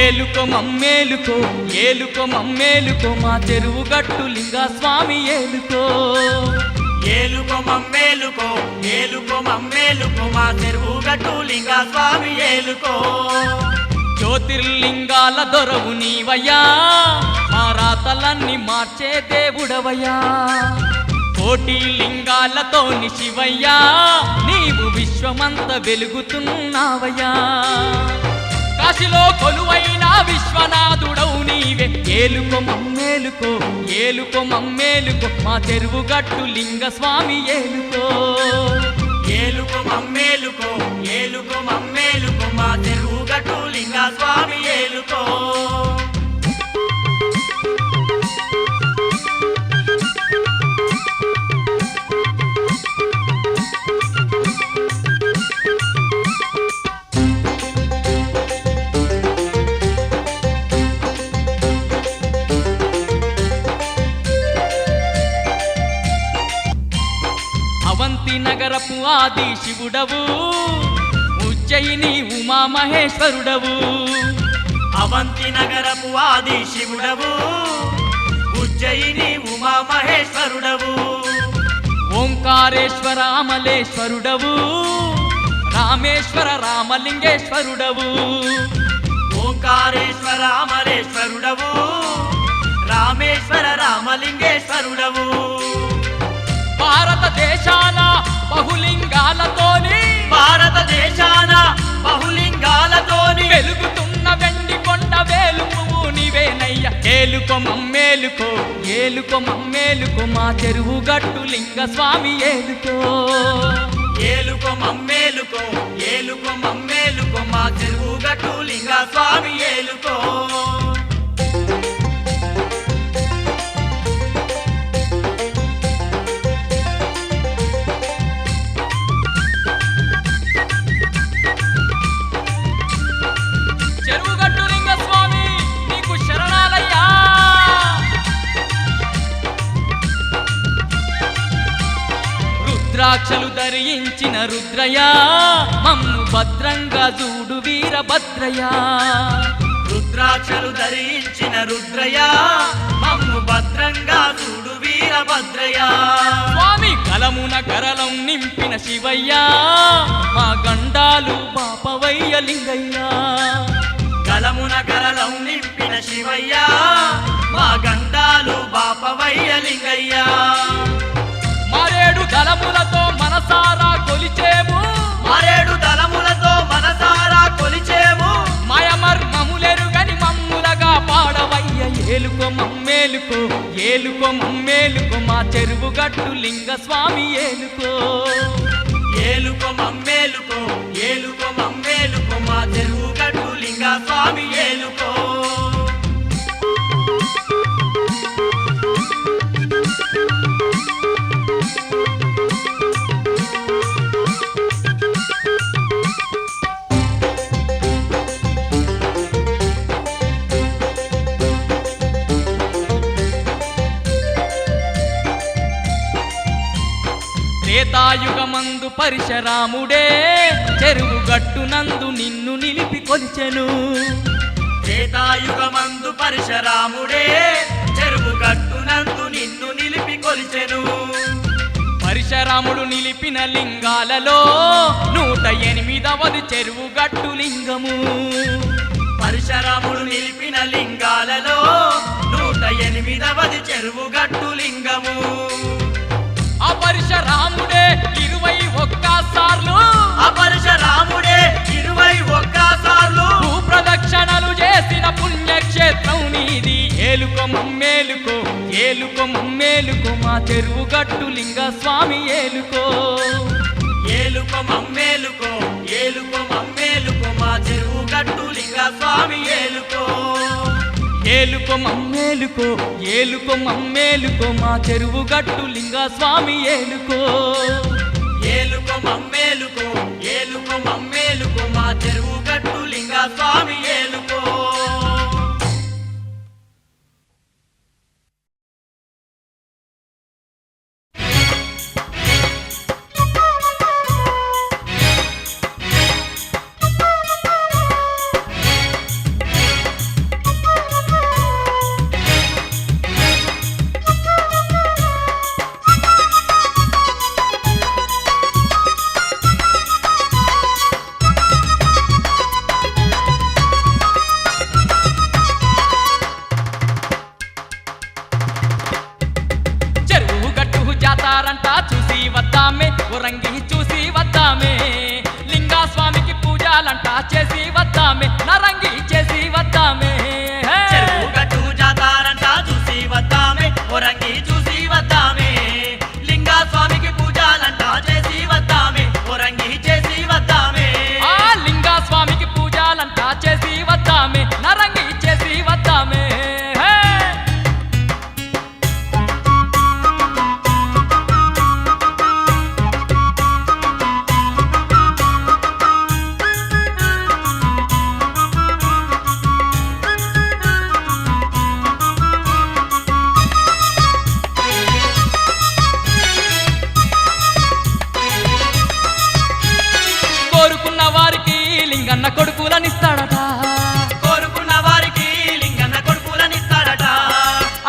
ఏలుకో మమ్మేలుకో ఏలుకో మమ్మేలుకో మా చెరువు గట్టు లింగా స్వామి ఏలుకో ఏలుకో మమ్మేలుకో ఏలుకో మమ్మేలుకో మా చెరువు గట్టు లింగా స్వామి ఏలుకో జ్యోతిర్లింగాల దొరవు నీవయ్యా మా రాతలన్నీ మార్చే దేవుడవయ్యా కోటి లింగాలతోని శివయ్యా నీవు విశ్వమంత వెలుగుతున్నావయ్యా కాశీలో కొలువైన విశ్వనాథుడవు నీవే ఏలుకో మమ్మేలుకో ఏలుకో మమ్మేలుకో మా చెరువు గట్టు లింగ స్వామి ఏలుకో ఏలుకో మమ్మేలుకో ఏలుకో మమ్మేలుకో మా చెరువు గట్టు లింగా స్వామి ఏలుకో అవంతి నగరపు ఆది శివుడవు ఉజ్జయిని ఉమామహేశ్వరుడవు అవంతి నగరపు ఆది శివుడవు ఉజ్జయిని ఉమామహేశ్వరుడవు ఓంకారేశ్వర అమలేశ్వరుడవు రామేశ్వర రామలింగేశ్వరుడవు ఓంకారేశ్వర అమరేశ్వరుడవు రామేశ్వర రామలింగేశ్వరుడవు భారతదేశాన బహులింగాలతోని వెలుగుతున్న వెండి కొండ వేలుపువు నీవేనయ్య ఏలుకో మమ్మేలుకో ఏలుకో మమ్మేలుకో మా చెరువు గట్టు లింగ స్వామి ఏలుకో ఏలుకో మమ్మేలుకో ఏలుకో మమ్మేలుకో మా చెరువు గట్టు లింగా స్వామి ఏలుకో చెరువు గట్టు లింగ స్వామి నీకు శరణాలయ్యా రుద్రాక్షలు ధరించిన రుద్రయ్యా మమ్ము భద్రంగా చూడు వీరభద్రయ్యా రుద్రాక్షలు ధరించిన రుద్రయ్య మమ్ము భద్రంగా చూడు వీరభద్రయ్య స్వామి కలమున కరలం నింపిన శివయ్యా మా గండాలు పాపవయ్య లింగయ్యా కలమున కరలం నింపిన శివయ్య మా గండాలు బాపవయ్య లింగయ్య మరేడు దళములతో మనసారా కొలిచేము మరేడు దళములతో మనసారా కొలిచేము మాయమర్మములెరుగని మమ్ములగా పాడవయ్య ఏలుకో మమ్మేలుకో ఏలుకో మమ్మేలుకో మా చెరువు గట్టు లింగ స్వామి ఏలుకో ఏలుకో మమ్మేలుకో ఏలుకో మమ్మేలుకో మా చెరువు గట్టు లింగా స్వామి ఏలుకో త్రేతాయుగమందు పరశురాముడే చెరువు గట్టునందు నిన్ను నిలిపి కొలిచెను త్రేతాయుగమందు పరశురాముడే చెరువు గట్టునందు నిన్ను నిలిపి కొలిచెను పరశురాముడు నిలిపిన లింగాలలో 108వ చెరువు గట్టు లింగము పరశురాముడు నిలిపిన లింగాలలో 108వ చెరువు గట్టు లింగము ఆ పరశురాముడే 21 సార్లు ఆ పరశురాముడే 21 సార్లు ప్రదక్షిణలు చేసిన పుణ్యక్షేత్రం నీది ఏలుకో మమ్మేలుకో ఏలుకో మమ్మేలుకో మా చెరువు గట్టు లింగ స్వామి ఏలుకో ఏలుకో మమ్మేలుకో ఏలుకో మమ్మేలుకో మా చెరువు గట్టు లింగా స్వామి ఏలుకో ఏలుకో మమ్మేలుకో ఏలుకో మమ్మేలుకో మా చెరువు గట్టు లింగ స్వామి ఏలుకో ఏలుకో మమ్మేలుకో ఏలుకో మమ్మేలుకో మా చెరువు గట్టు లింగా స్వామి ఏలుకో కొరంగి చూసి వద్దామే లింగా స్వామికి పూజలంట చేసి వద్దామే నరంగి చేసి వద్దామే చెరువు గట్టు జాతారంట చూసి వద్దామే కొరంగి చూసి వద్దామే లింగా స్వామికి పూజలంట చేసి వద్దామే కొరంగి చేసి వద్దామే ఆ లింగా స్వామికి పూజలంట చేసి వద్దామే నరంగి చేసి వద్దామే కోరుకున్న వారికి లింగన్న కొడుకులనిస్తాడట కోరుకున్న వారికి లింగన్న కొడుకులనిస్తాడట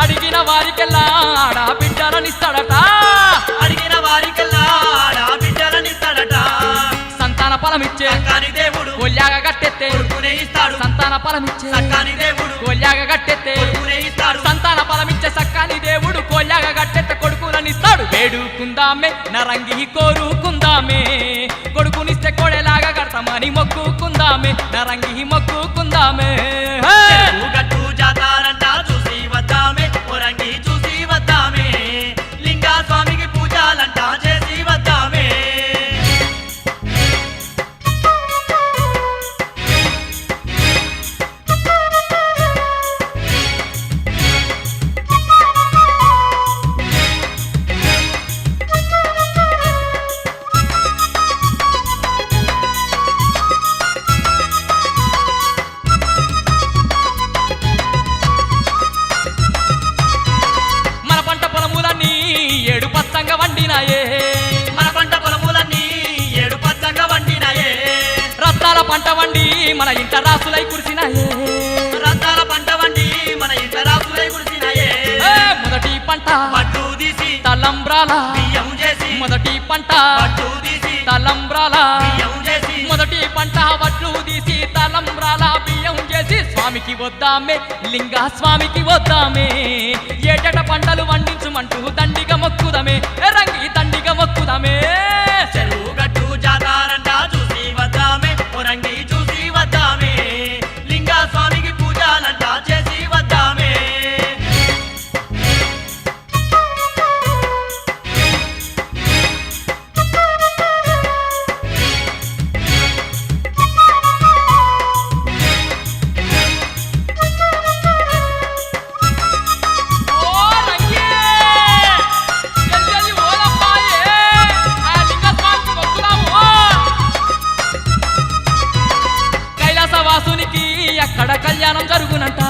అడిగిన వారికెల్లా ఆడ బిడ్డలనిస్తాడట అడిగిన వారికెల్లా ఆడ బిడ్డలనిస్తాడట సంతాన ఫలమిచ్చే సక్కాని దేవుడు కొల్యాగ గట్టెత్తే కొడుకునే ఇస్తాడు సంతాన ఫలమిచ్చే సక్కాని దేవుడు కొల్యాగ గట్టెత్తే కొడుకునే ఇస్తాడు సంతాన ఫలమిచ్చే సక్కాని దేవుడు కొల్యాగ గట్టెత్తే కొడుకులనిస్తాడు వేడుకుందామే నరంగి కోరుకుందామే కొడుకునిస్తే కోడెలాగా కడతామని మొక్కుకుందామే నరంగి మొక్కుకుందామే చెరువు గట్టు జాతారంట చూసి వద్దామే కొరంగి చూసి వద్దామే లింగా స్వామికి పూజలంట చేసి వద్దామే మన పంట పొలములన్నీ ఏడు పచ్చంగా వండినాయే మన పంట పొలములన్నీ ఏడు పచ్చంగా వండినాయే రత్నాల పంట వండి మన ఇంట రాసులై కురిసినాయే రత్నాల పంట వండి మన ఇంట రాసులై కురిసినాయే మొదటి పంట పట్టు తీసి తలంబ్రాల బియ్యం చేసి మొదటి పంట పట్టు తీసి తలంబ్రాల బియ్యం చేసి మొదటి పంట వడ్లు తీసి తలంబ్రాల బియ్యం చేసి స్వామికి వద్దామే లింగా స్వామికి వద్దామే ఏటట పంటలు వండించుమంటూ దండిగా మొక్కుదమే రంగి దండిగా మొక్కుదమే చెరువు గట్టు జాతారంట చూసి వద్దామే కొరంగి చూసి వద్దామే లింగా స్వామికి పూజలంట చేసి వద్దామే ఓ రంగే జల్జల్లి ఓలమ్మాయే ఆ లింగ స్వామికి మొక్కుదాము కైలాసవాసునికి అక్కడ కళ్యాణం జరుగునంట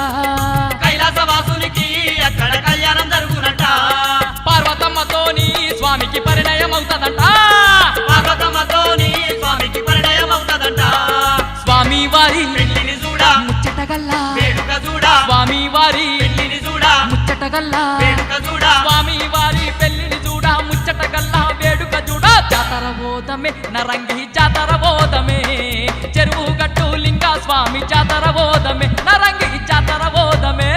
కైలాసవాసునికి అక్కడ కళ్యాణం జరుగునట పార్వతమ్మతోని స్వామికి పరిణయం అవుతదంట పార్వతమ్మతోని స్వామికి పరిణయం అవుతదంట స్వామి వారి పెళ్లిని చూడా ముచ్చటగల్లా వేడుక చూడా స్వామి వారి పెళ్లిని చూడా ముచ్చటగల్లా వేడుక చూడా స్వామి వారి పెళ్లిని చూడ ముచ్చటగల్లా వేడుక చూడ జాతర బోధమే నరంగి జాతర బోధమే చెరువు గట్టు లింగా స్వామి జాతర బోధమే నరంగి జాతర బోధమే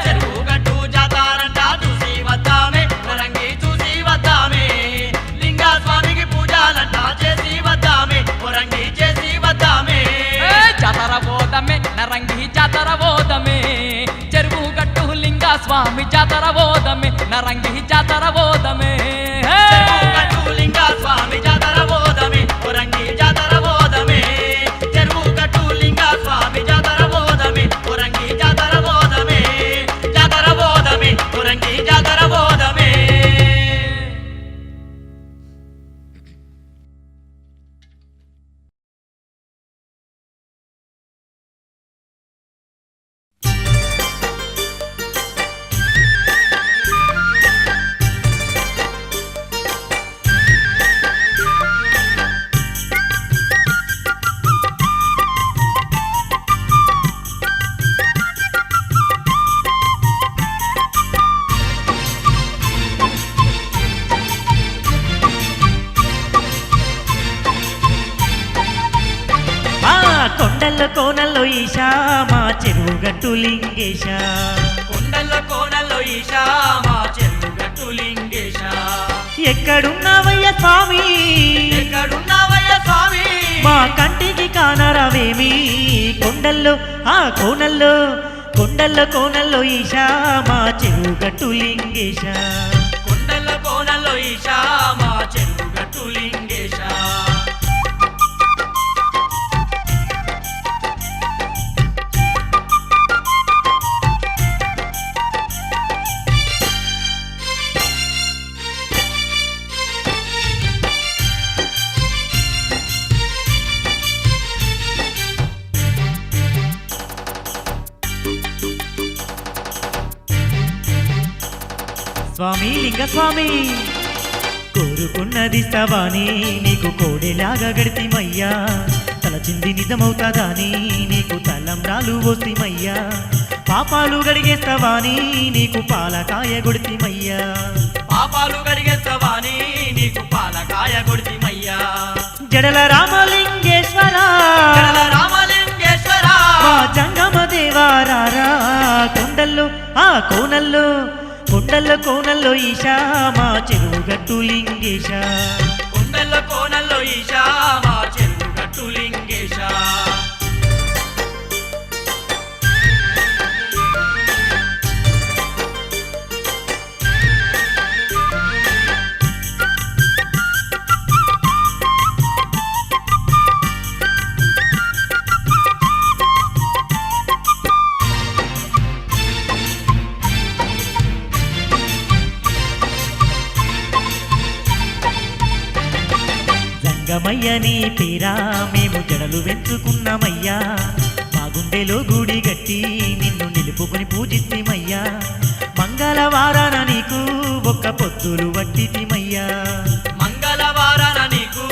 చెరువు గట్టు జాతారంట చూసి వద్దామే కొరంగి చూసి వద్దామే లింగా స్వామికి పూజలంట చేసి వద్దామే కొరంగి చేసి వద్దామే జాతర బోధమే నరంగి జాతర బోధమే చెరువు గట్టు లింగా స్వామి జాతర బోధమే నరంగి జాతర బోధమే చెరువు గట్టు లింగా స్వామి జాతర బోధమే కొరంగి జాతర బోధమే చెరువు గట్టు లింగా స్వామి జాతర బోధమే కొరంగి జాతర బోధమే జాతర బోధమే కొరంగి జాతర బోధమే కొండల్లో కోనల్లో ఈశా మా చెరువు గట్టు లింగేశ కొండల్లో కోనల్లో ఈశా మా చెరువు గట్టు లింగేశ ఎక్కడున్నావయ్య స్వామి కొండల్లో కోనల్లో కొండల్లో కోనల్లో ఈశా మా చెరువు గట్టు లింగేశ కొండల్లో కోనల్లో ఈశా మా చెరువు గట్టు లింగేశ స్వామి లింగ స్వామి కోరుకున్నది స్తవాని నీకు కోడెలాగా గడితిమయ్యా తలచింది నిజమవుతాదాని నీకు తలంబ్రాలు వస్తిమయ్యా పాపాలు గడిగేస్తవాని నీకు పాలకాయ గొడితిమయ్యా పాపాలు గడిగేస్తవాని నీకు పాలకాయ గొడితిమయ్యా జడల రామలింగేశ్వర జడల రామలింగేశ్వర మా జంగమ దేవారారా కొండల్లో కోనల్లో కొండల్లో కోనల్లో ఈశా మా చెరువు గట్టు లింగేశ కొండల్లో కోనల్లో ఈశా మా చెరువు గట్టు లింగేశ జంగమయ్య నీ పేరా మేము జడలు వెంచుకున్నామయ్యా మా గుండెలో గూడి గట్టి నిన్ను నిలుపుకొని పూజిస్తిమయ్యా మంగళవారాన నీకు ఒక్క పొద్దులు వట్టితిమయ్యా మంగళవారాన నీకు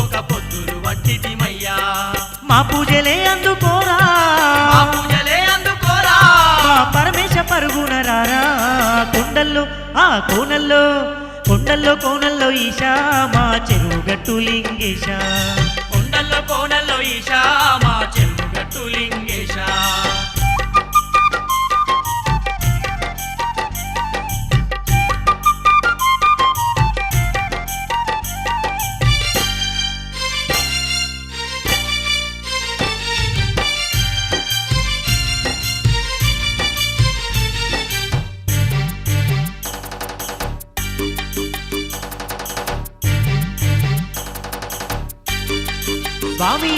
ఒక పొద్దులు వట్టితిమయ్యా మా పూజలే అందుకోరా మా పూజలే అందుకోరా మా పరమేశ పరుగున రారా కొండల్లో కోనల్లో కొండల్లో కోనల్లో ఈశా మా చెరువు గట్టు లింగేశ కొండల్లో కోనల్లో ఈశా మా చెరువు గట్టు లింగేశ స్వామి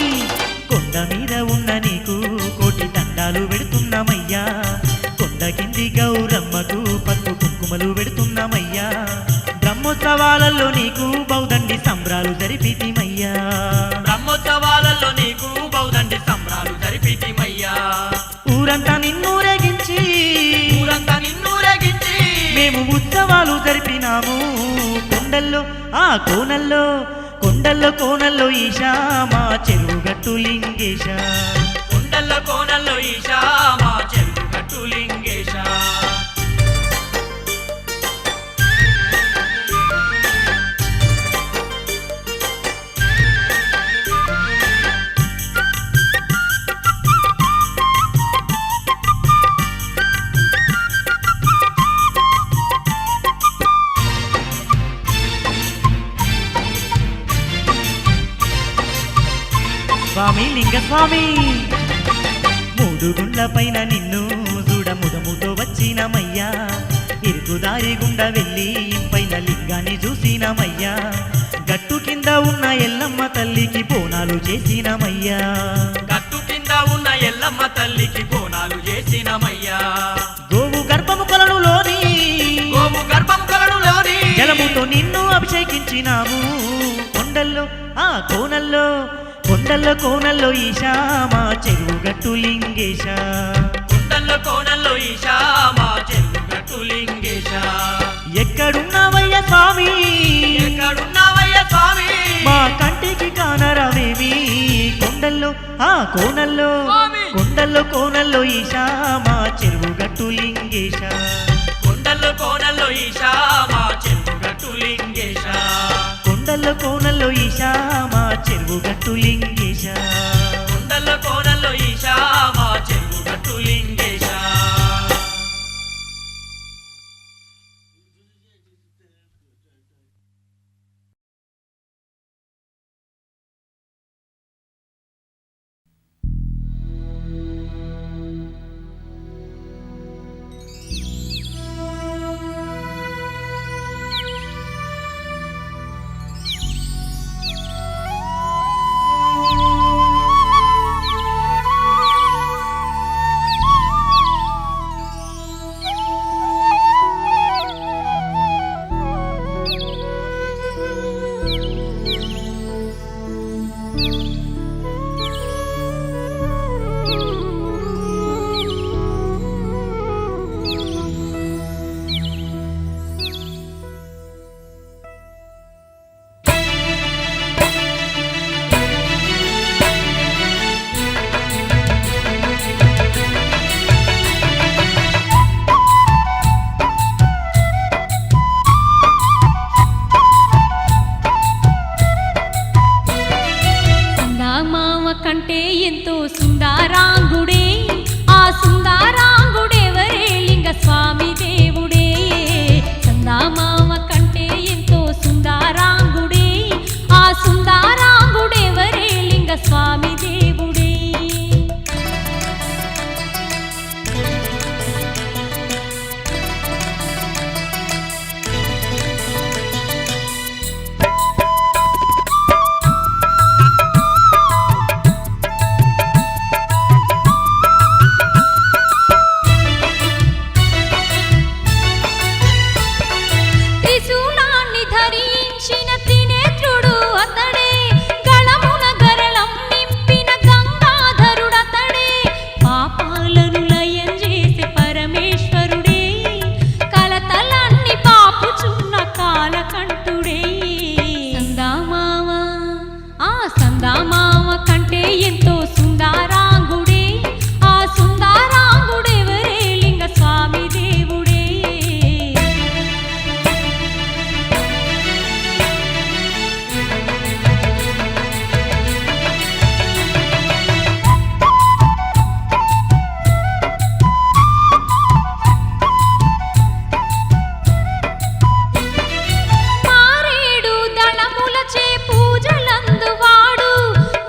కొండ మీద ఉన్న నీకు కోటి దండాలు పెడుతున్నామయ్యా కొండ కింది గౌరమ్మకు పట్టు కుంకుమలు పెడుతున్నామయ్యా బ్రహ్మోత్సవాలలో నీకు బౌదండి సంబరాలు జరిపితిమయ్యా బ్రహ్మోత్సవాలలో నీకు బౌదండి సంబరాలు జరిపితిమయ్యా ఊరంతా నిన్నూరేగించి ఊరంతా నిన్నూరేగించి మేము ఉత్సవాలు జరిపినాము కొండల్లో కోనల్లో కొండల్లో కోనల్లో ఈశా మా చెరువు గట్టు లింగేశ కొండల్లో కోనల్లో ఈశా మా చెరువు గట్టు లింగేశ స్వామి లింగ స్వామి మూడు గుండ్ల పైన నిన్ను చూడ ముదముతో వచ్చినమయ్యా ఇరుకుదారి గుండా వెళ్ళి పైన లింగాన్ని చూసినమయ్యా గట్టు కింద ఉన్న ఎల్లమ్మ తల్లికి బోనాలు చేసినమయ్యా గట్టు కింద ఉన్న ఎల్లమ్మ తల్లికి బోనాలు చేసినమయ్యా గోవు గర్భము కొలనులోని గోవు గర్భం కొలనులోని జలముతో నిన్ను అభిషేకించినాము కొండల్లో కోనల్లో కొండల్లో కోనల్లో ఈశా మా చెరువు గట్టు లింగేశ కొండల్లో కోనల్లో ఈశా మా చెరువు గట్టు లింగేశ ఎక్కడున్నావయ్య స్వామి ఎక్కడున్నావయ్య స్వామి మా కంటికి కానరావేమి కొండల్లో కోనల్లో స్వామి! కొండల్లో కోనల్లో ఈశా మా చెరువు గట్టు లింగేశ కొండల్లో కోనల్లో ఈశా మా చెరువు గట్టు లింగేశ కొండల్లో కోనల్లో ఈశా మా చెరువు గట్టు లింగేశ కొండల్లో కోనల్లో ఈశా మా చెరువు గట్టు లింగేశ సందామామ కంటే ఎంతో సుందరాంగుడే ఆ సుందరాంగుడెవరే లింగస్వామి దేవుడే సందామామ కంటే ఎంతో సుందరాంగుడే ఆ సుందరాంగుడెవరే లింగస్వామి దేవుడే త్రిశూలాన్ని ధరించిన త్రినేత్రుడు అతడే గళమున గరళం నింపిన గంగాధరుడతడే పాపాలను లయం చేసే పరమేశ్వరుడే కలతలన్నీ పాపుచున్న కాలకంఠుడే సందామామ ఆ సందామామ కంటే ఎంతో సుందరాంగుడే ఆ సుందరాంగుడెవరే లింగస్వామి దేవుడే మారేడు దళములచే పూజలందువాడు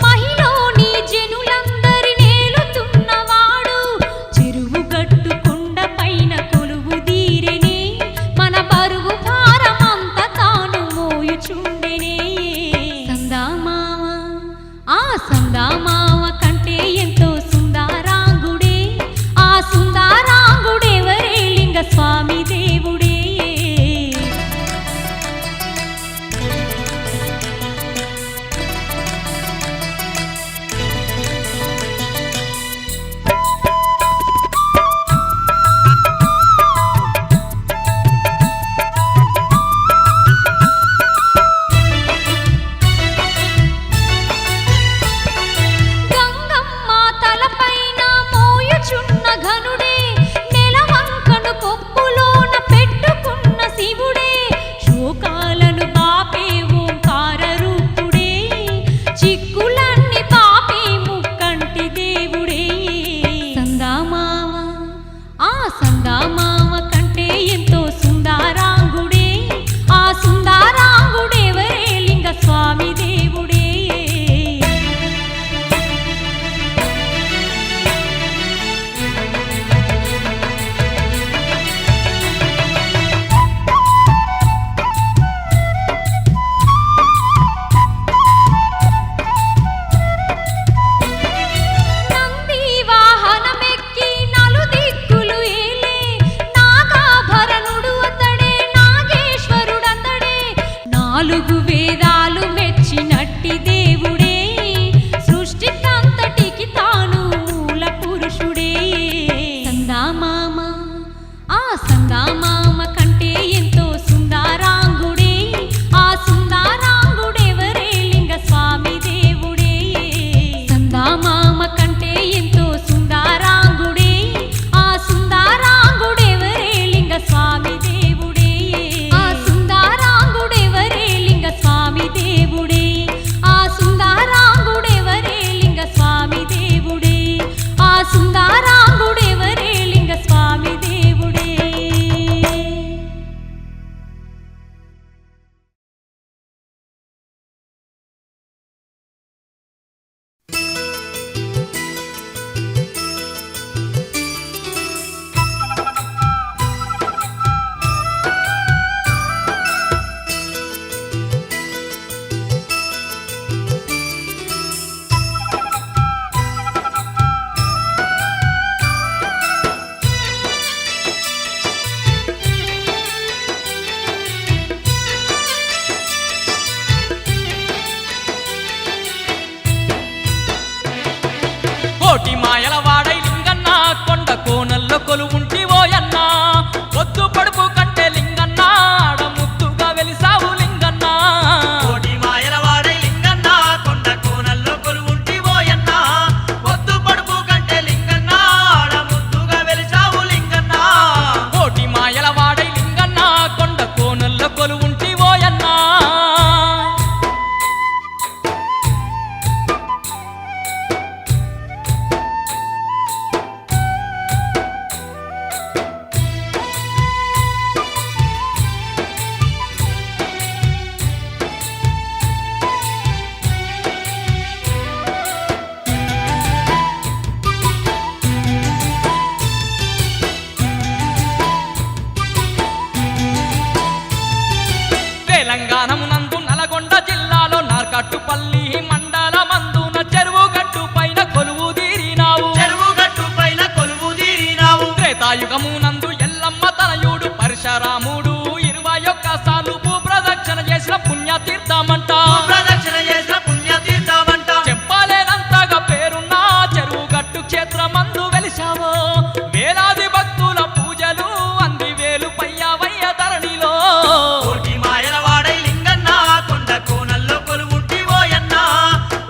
మహిలోని జనులందరి నేలుతున్నవాడు చెరువు గట్టు కొండ పైన కొలువు దీరెనే మన బరువు భారమంత తాను మోయుచుండెనే సందామామ ఆ సందామామ కంటే ఎంతో సుందరాంగుడే ఆ సుందరాంగుడెవరే లింగస్వామి దేవుడే గంగమ్మ తలపైన మోయుచున్న ఘనుడే నెలవంకను కొప్పులోన పెట్టుకున్న శివుడే శోకాలను బాపే ఓంకార రూపుడే చిక్కులన్నీ బాపే ముక్కంటి దేవుడే సందామామ ఆ సందామామ కంటే ఎంతో సుందరాంగుడే ఆ సుందరాంగుడెవరే లింగస్వామి దేవుడే నంది వాహనమెక్కి నలుదిక్కులు ఏలే నాగాభరణుడు అతడే నాగేశ్వరుడతడే నాలుగు వేదాలు మెచ్చినట్టి దేవుడే సృష్టికంతటికి తాను మూల పురుషుడే సందామామ ఆ సందామామ కంటే ఎంతో సుందరాంగుడే ఆ సుందరాంగుడెవరే లింగస్వామి దేవుడే సందామామ కంటే ఎంతో సుందరాంగుడే ఆ సుందరాంగుడెవరే లింగస్వామి దేవుడే ఆ సుందరాంగుడెవరే లింగస్వామి దేవుడే ఆ సుందర కోటి మాయల వాడై లింగన్న కొండ కోనల్లో కొలువుంటి ఓయన్న పొద్దు పడుపు కంటే లింగన్న ఆడ ముద్దుగా వెలిసావు లింగన్న కోటి మాయల వాడై లింగన్న కొండ కోనల్లో కొలువుంటి ఓయన్న పొద్దు పడుపు కంటే లింగన్న ఆడ ముద్దుగా వెలిసావు లింగన్న కోటి మాయల వాడై లింగన్న కొండ కోనల్లో కొలువుంటి ఓయన్న తెలంగాణమునందు నల్గొండ జిల్లాలో నార్కట్టుపల్లి మండలమందున చెరువు గట్టు పైన కొలువు తీరినావు చెరువు గట్టు పైన కొలువు తీరినావు త్రేతాయుగమునందు ఎల్లమ్మ తనయుడు పరశురాముడు 21 సార్లు భూప్రదక్షిణ చేసిన పుణ్యతీర్థమంట ప్రదక్షిణ చేసిన పుణ్యతీర్థమంట చెప్పలేనంతగా పేరున్న చెరువు గట్టు క్షేత్రమందు వెలిశావో వేలాది భక్తుల పూజలు అంది వేలు పయ్యావయ్య ధరణిలో కోటి మాయల వాడై లింగన్న కొండ కోనల్లో కొలువుంటి ఓయన్న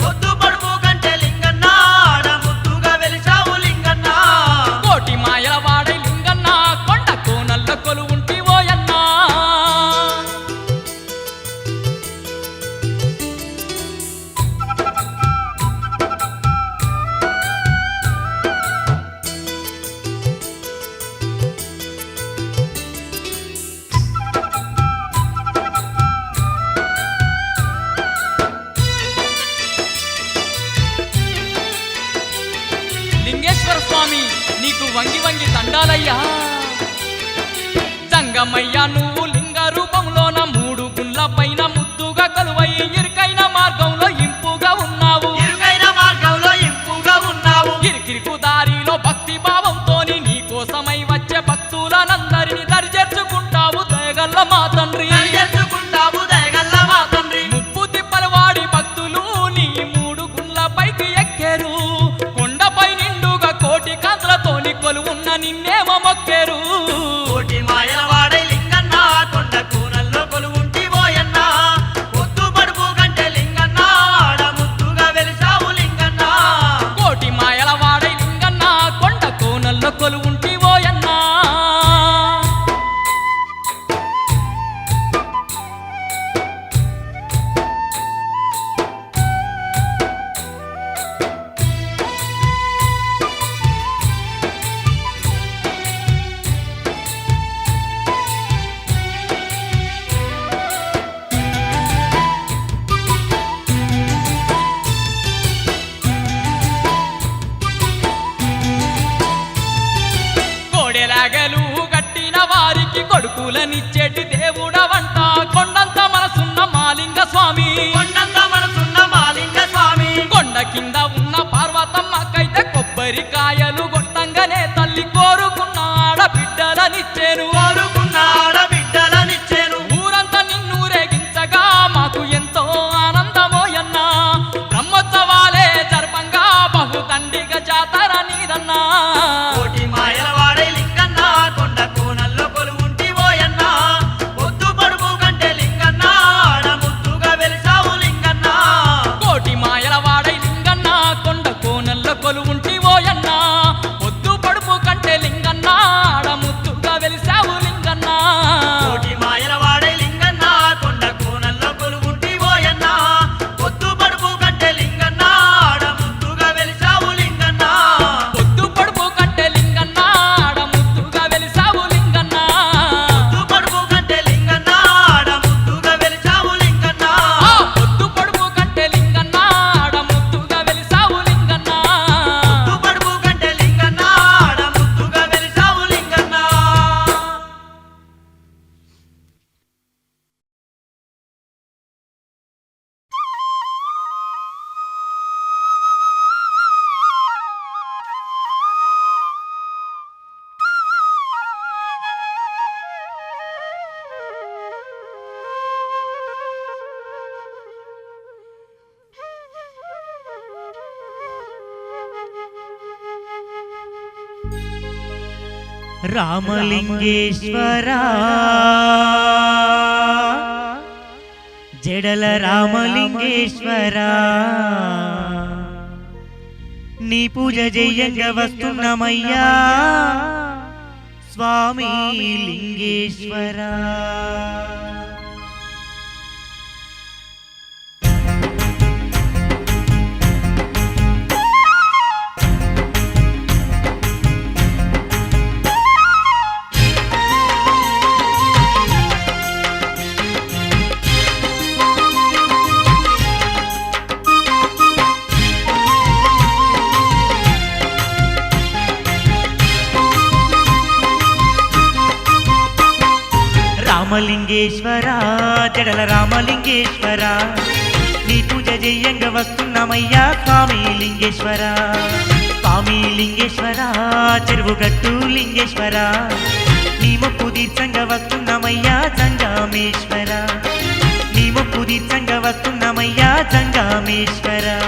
పొద్దు పడుపు కంటే లింగన్న ఆడ ముద్దుగా వెలిసావు లింగన్న కోటి మాయల వాడై లింగన్న కొండ కోనల్లో కొలువుంటి ఓయన్న లింగేశ్వర స్వామి నీకు వంగి వంగి దండాలయ్యా జంగమయ్య నువ్వు లింగ రూపంలోన 3 గుండ్ల పైన ముద్దుగా కలువై ఇరుకైన మార్గంలో ఇంపుగా ఉన్నావు ఇరుకైన మార్గంలో ఇంపుగా ఉన్నావు ఇరికిరికు దారిలో భక్తి భావంతోని నీ కోసమై వచ్చే భక్తులనందరినీ దరిచేర్చుకుంటావు దయగల్ల మా తండ్రి చేసుకుంటావు దయగల్ల మా తండ్రి ముప్పు తిప్పలు వాడి భక్తులు నీ 3 గుండ్ల పైకి ఎక్కేరు కొండపై నిండుగా కోటి కాంతులతోని కొలువున్న నిన్నేమో మొక్కేరు కోటి మాయల వాడై లింగన్న కొండ కోనల్లో కొలువుంటి ఓయన్న పొద్దు పడుపు కంటే లింగన్న ఆడ ముద్దుగా వెలిసావు లింగన్న కోటి మాయల వాడై లింగన్న కొండ కోనల్లో కొలువుంటి ఓయన్నా కోడెలాగలు గట్టిన వారికి కొడుకులనిచ్చేటి దేవుడవంట కొండంత మనసున్న మాలింగ స్వామి కొండంత మనసున్న మాలింగ స్వామి కొండ కింద ఉన్న పార్వతమ్మకైతే కొబ్బరికాయలు గొట్టంగానే తల్లి కోరుకున్న ఆడబిడ్డలనిచ్చేను కోరుకున్న ఆడబిడ్డలనిచ్చేను ఊరంతా నిన్ను రేగించగా మాకు ఎంతో ఆనందమోయన్నా బ్రహ్మోత్సవాలే జర్పంగా బహుదండిగా జాతర నీదన్నా కోటి మాయల వాడై లింగన్న కొండ కోనల్లో కొలువుంటి ఓయన్న పొద్దు పడుపు కంటే లింగన్న ఆడ ముద్దుగా వెలిసావు లింగన్న రామలింగేశ్వరా జడల రామలింగేశ్వరా నీ పూజ జయంగా వస్తున్నామయ్యా స్వామి లింగేశ్వరా రామలింగేశ్వరా జడల రామలింగేశ్వరా నీ పూజ జయంగా వస్తున్నామయ్యా స్వామి లింగేశ్వరా స్వామి లింగేశ్వరా చెరువుగట్టు లింగేశ్వరా నీ మొక్కు తీర్చంగా వస్తున్నామయ్యా జంగామేశ్వరా నీ మొక్కు తీర్చంగా వస్తున్నామయ్యా జంగామేశ్వరా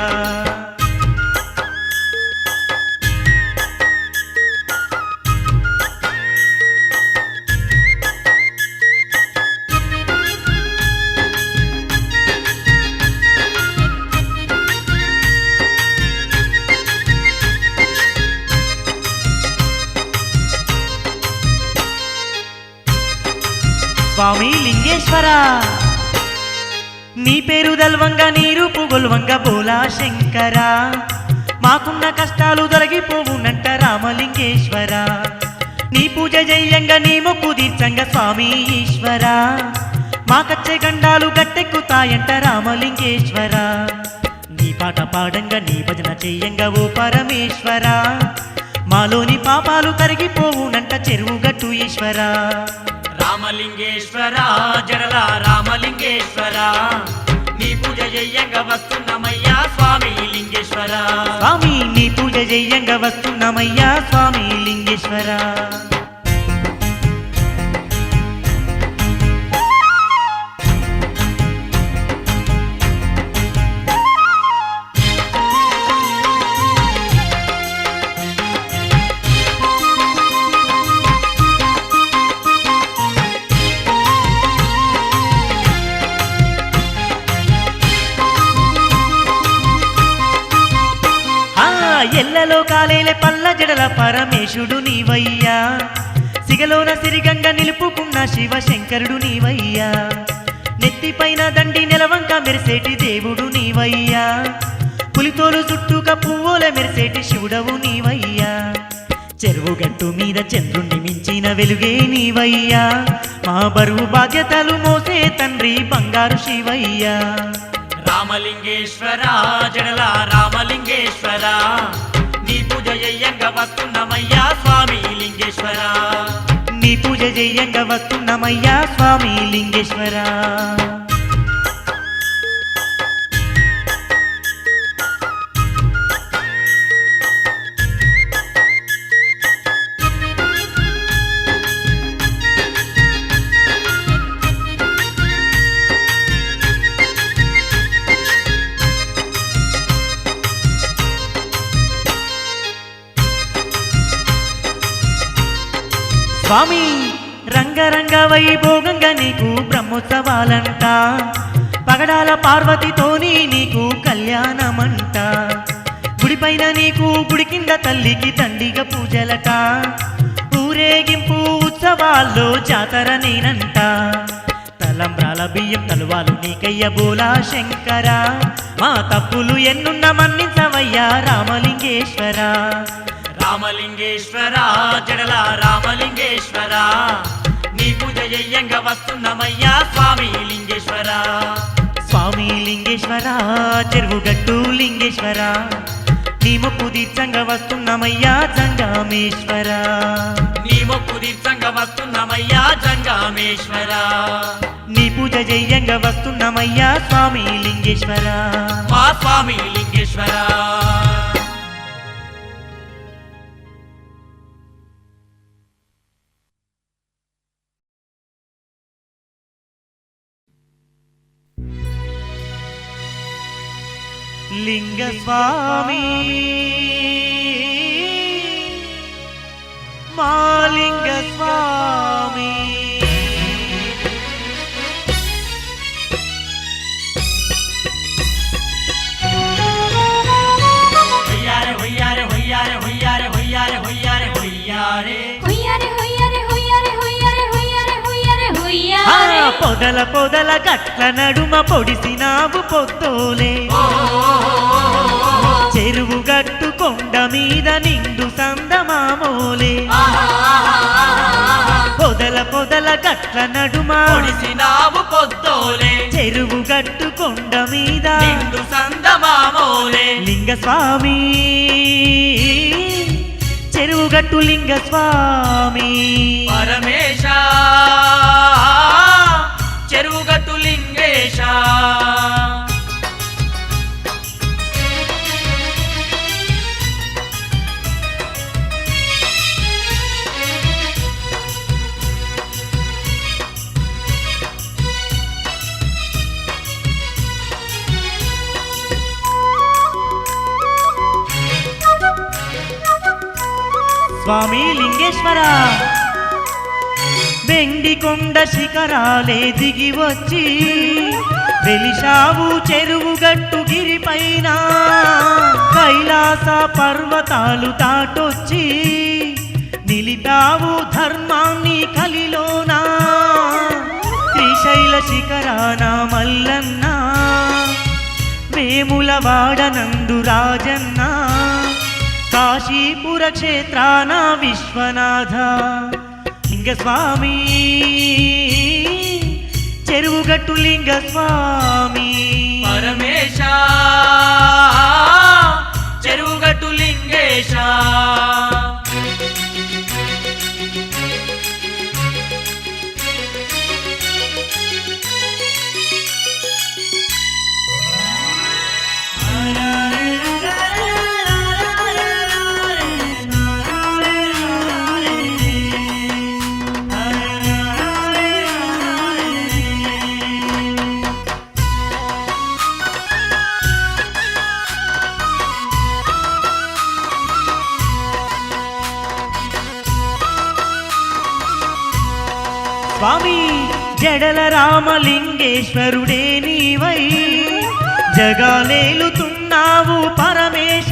స్వామి లింగేశ్వరా నీ పేరు దల్వంగా నీ రూపు గొల్వంగా బోలా శంకరా మాకున్న కష్టాలు తొలగిపోవునంట రామలింగేశ్వరా నీ పూజ జయంగా నీ మొక్కు తీర్చంగా స్వామి ఈశ్వరా మాకచ్చే గండాలు గట్టెక్కుతాయంట రామలింగేశ్వరా నీ పాట పాడంగా నీ భజన చెయ్యంగా ఓ పరమేశ్వరా మాలోని పాపాలు కరిగిపోవునంట చెరువుగట్టు ఈశ్వరా రామలింగేశ్వరా జడల రామలింగేశ్వరా నీ పూజ జయంగా వస్తున్నామయ్యా స్వామి లింగేశ్వరా స్వామి నీ పూజ జయంగా వస్తున్నామయ్యా స్వామి లింగేశ్వరా ఎల్లలో కాలేలే పల్ల జడల పరమేశుడు నీవయ్యా సిగలోన సిరిగంగా నిలుపుకున్న శివశంకరుడు నీవయ్యా నెత్తిపైన దండి నెలవంక మెరిసేటి దేవుడు నీవయ్యా పులితోలు చుట్టూక పువ్వుల మెరిసేటి శివుడవు నీవయ్యా చెరువుగట్టు మీద చంద్రుణ్ణి మించిన వెలుగే నీవయ్యా మా బరువు బాధ్యతలు మోసే తండ్రి బంగారు శివయ్యా రామలింగేశ్వరా జడల రామలింగేశ్వరా నీ పూజ జయంగా వస్తున్నామయ్యా స్వామి లింగేశ్వరా నీ పూజ జయంగా వస్తున్నామయ్యా స్వామి లింగేశ్వరా స్వామి రంగరంగ వైభోగంగా నీకు బ్రహ్మోత్సవాలంట పగడాల పార్వతితోని నీకు కళ్యాణమంట గుడిపైన నీకు గుడి కింద తల్లికి తండిగా పూజలట ఊరేగింపు ఉత్సవాల్లో జాతర నేనంట తలంబ్రాల బియ్యం తలువాలు నీకయ్య బోలా శంకరా మా తప్పులు ఎన్నున్న మన్నించవయ్యా రామలింగేశ్వరా రామలింగేశ్వరా జడల రామలింగేశ్వరా నీ పూజ జయంగా వస్తున్నామయ్యా స్వామి లింగేశ్వరా స్వామి లింగేశ్వరా చెరువుగట్టు లింగేశ్వరా నీ మొక్కు తీర్చంగా వస్తున్నామయ్యా జంగామేశ్వరా నీ మొక్కు తీర్చంగా వస్తున్నామయ్యా జంగామేశ్వరా నీ పూజ జయంగా వస్తున్నామయ్యా స్వామి లింగేశ్వరా మా స్వామి లింగేశ్వరా లింగ స్వామి మాలింగ స్వామి. హొయ్యారే హొయ్యారే హొయ్యారే హొయ్యారే హొయ్యారే హొయ్యారే హొయ్యారే హుయ్యారే హుయ్యారే హుయ్యారే హుయ్యారే హుయ్యారే హుయ్యారే ఆ హుయ్యారే పొదల పొదల గట్ల నడుమ పొడిసినావు పొద్దోలే, చెరువు గట్టు కొండ మీద నిండు సందమామోలే. పొదల పొదల గట్ల నడుమ పొడిసినావు పొద్దోలే, చెరువు గట్టు కొండ మీద నిండు సందమామోలే. లింగస్వామి, చెరువు గట్టు లింగస్వామి. పరమేశ చెరువుగట్టు లింగేశ. స్వామి లింగేశ్వర, వెండి కొండ శిఖరాలే దిగి వచ్చి వెలిశావు చెరువు గట్టు గిరిపైన, కైలాస పర్వతాలు దాటొచ్చి నిలిపావు ధర్మాన్ని కలిలోనా. శ్రీశైల శిఖరాన మల్లన్న, వేముల వాడనందు రాజన్న, కాశీపుర క్షేత్రాన విశ్వనాథ. లింగస్వామి, చెరువుగట్టు లింగస్వామి. పరమేశ చెరువుగట్టు లింగేశ. స్వామి, జడల రామలింగేశ్వరుడే నీవై జగాలేలుతున్నావు పరమేశ.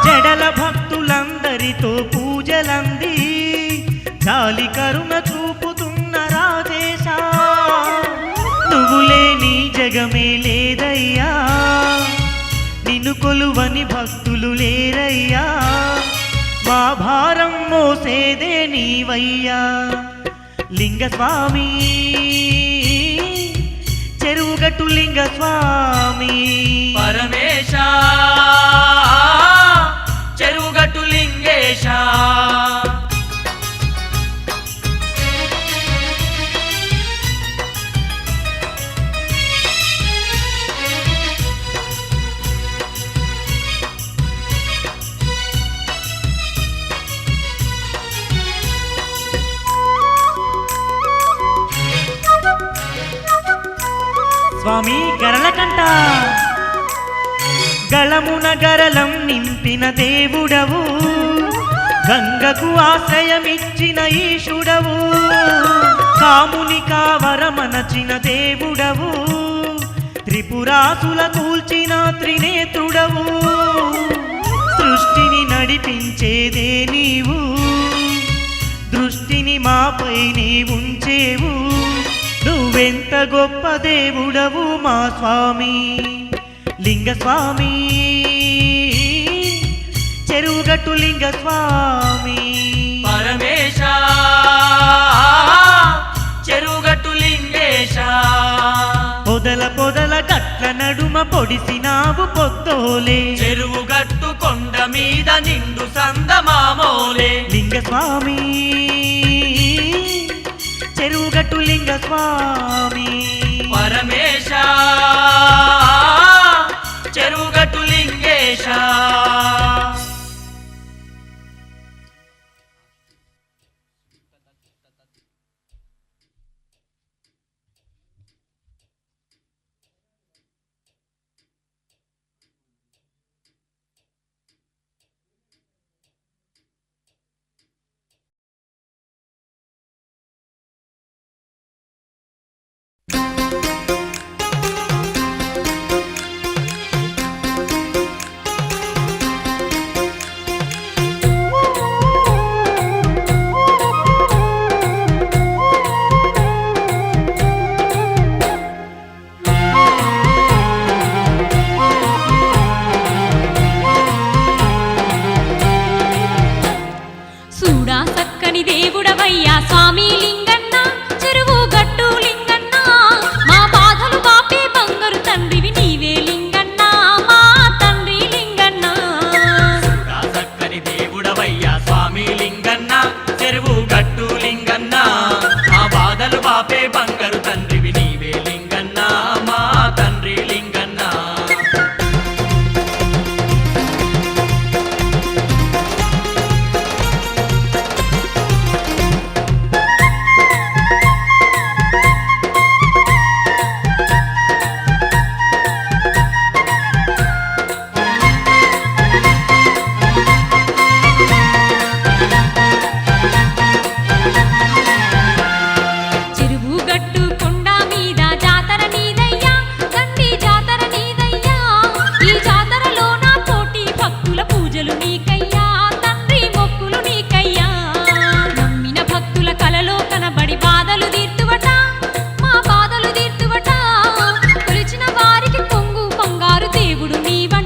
జడల భక్తులందరితో పూజలంది జాలి కరుణ చూపుతున్న రాజేశ. నువ్వు లేని జగమే లేదయ్యా, నిన్ను కొలువని భక్తులు లేరయ్యా. మా భారం మోసేదే నీవయ్యా. లింగస్వామి, చెరువుగట్టు లింగస్వామి. పరమేశ చెరువుగట్టు లింగేశ. స్వామి గరళకంట, గళమున గరళం నింపిన దేవుడవు, గంగకు ఆశ్రయమిచ్చిన ఈశుడవు, కాముని కావరమనచిన దేవుడవు, త్రిపురాసుల కూల్చిన త్రినేత్రుడవు, సృష్టిని నడిపించేదే నీవు, దృష్టిని మాపై నీ ఉంచేవు. నువ్వెంత గొప్ప దేవుడవు మా స్వామి. లింగస్వామి, చెరువుగట్టు లింగస్వామి. పరమేశ చెరువుగట్టు లింగేశ. పొదల పొదల గట్ల నడుమ పొడిసినావు పొద్దోలే, చెరువుగట్టు కొండ మీద నిండు సందమామోలే. లింగస్వామి, చెరువుగట్టు లింగస్వామి. పరమేశ చెరువుగట్టు లింగేశ. దేవుడు నీవ